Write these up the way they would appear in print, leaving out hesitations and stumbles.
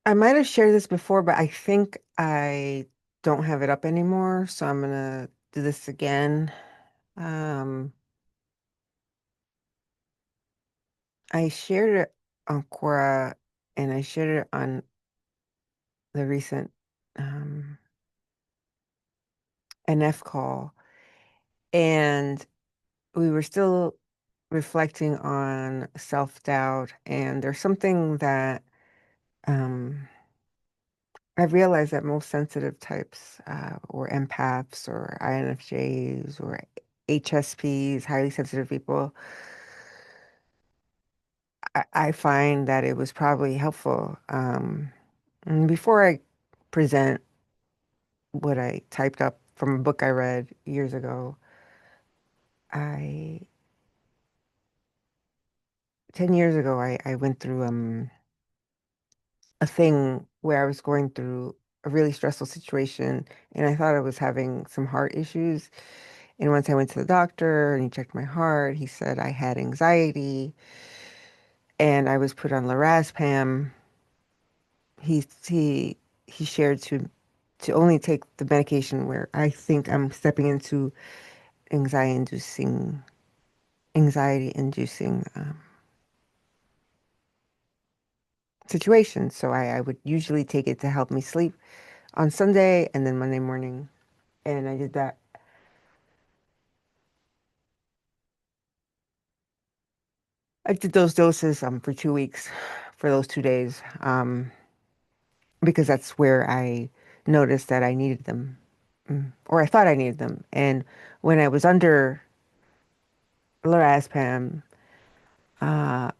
I might have shared this before, but I think I don't have it up anymore, so I'm gonna do this again. Um, I shared it on Quora and I shared it on the recent um, NF call, and we were still reflecting on self-doubt, and there's something that um, I've realized that most sensitive types, or empaths, or INFJs, or HSPs, highly sensitive people, I find that it was probably helpful. And before I present what I typed up from a book I read years ago, I 10 years ago, I went through a thing where I was going through a really stressful situation, and I thought I was having some heart issues. And once I went to the doctor and he checked my heart, he said I had anxiety, and I was put on lorazepam. He he he shared to only take the medication where I think I'm stepping into anxiety inducing anxiety inducing situations. So I would usually take it to help me sleep on Sunday and then Monday morning. And I did that. I did those doses for 2 weeks for those 2 days, because that's where I noticed that I needed them, or I thought I needed them. And when I was under lorazepam, uh,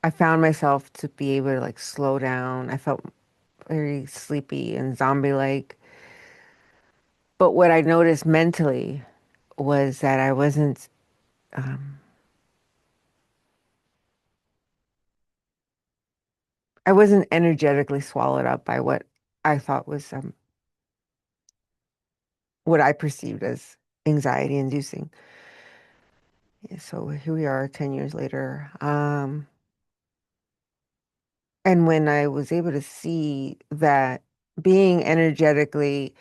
I found myself to be able to like slow down. I felt very sleepy and zombie-like. But what I noticed mentally was that um, I wasn't energetically swallowed up by what I thought was what I perceived as anxiety inducing. Yeah, so here we are 10 years later. And when I was able to see that being energetically,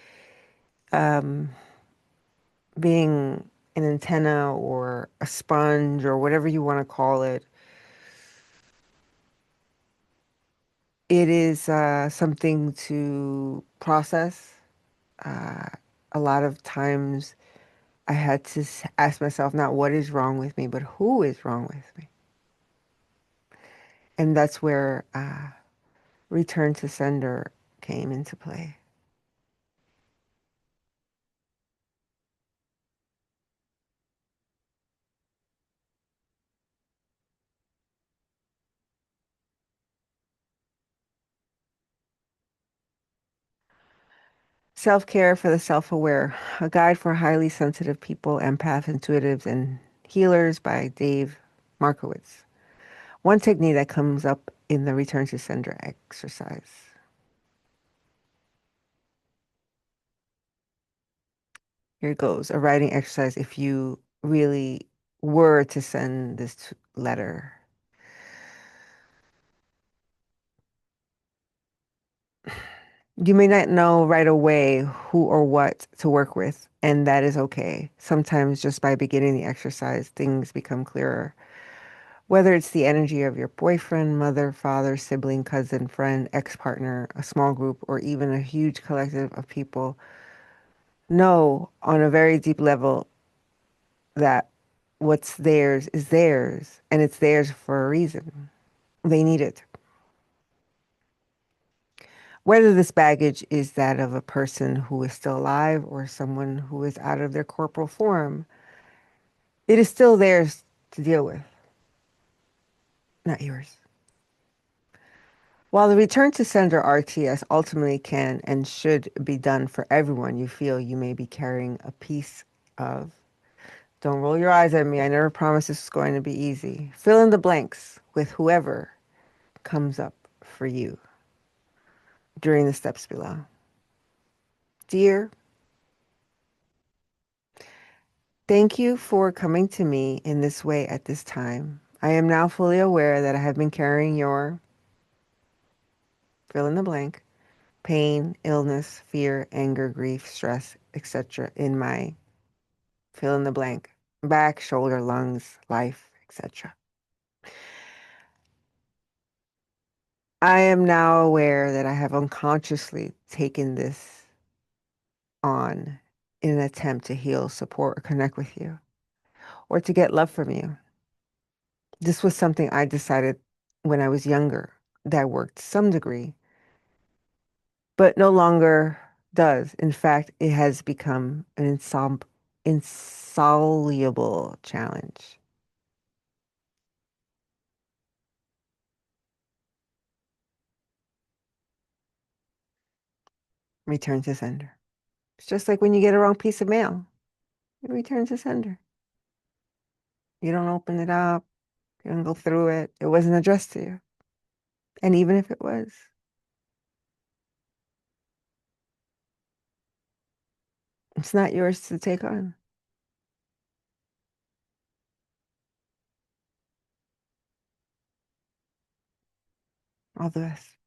um, being an antenna or a sponge or whatever you want to call it, it is something to process. Uh, a lot of times I had to ask myself not what is wrong with me, but who is wrong with me. And that's where return to sender came into play. Self-care for the self-aware, a guide for highly sensitive people, empath, intuitives, and healers by Dave Markowitz. One technique that comes up in the return to sender exercise. Here it goes, a writing exercise if you really were to send this letter. You may not know right away who or what to work with, and that is okay. Sometimes just by beginning the exercise, things become clearer. Whether it's the energy of your boyfriend, mother, father, sibling, cousin, friend, ex-partner, a small group, or even a huge collective of people, know on a very deep level that what's theirs is theirs, and it's theirs for a reason. They need it. Whether this baggage is that of a person who is still alive or someone who is out of their corporal form, it is still theirs to deal with, not yours. While the return to sender RTS ultimately can and should be done for everyone you feel you may be carrying a piece of, don't roll your eyes at me. I never promised this is going to be easy. Fill in the blanks with whoever comes up for you during the steps below. Dear, thank you for coming to me in this way at this time. I am now fully aware that I have been carrying your fill in the blank, pain, illness, fear, anger, grief, stress, etc. in my fill in the blank, back, shoulder, lungs, life, etc. I am now aware that I have unconsciously taken this on in an attempt to heal, support, or connect with you, or to get love from you. This was something I decided when I was younger that worked to some degree, but no longer does. In fact, it has become an insoluble challenge. Return to sender. It's just like when you get a wrong piece of mail, it returns to sender. You don't open it up, you don't go through it. It wasn't addressed to you. And even if it was, it's not yours to take on. All the best.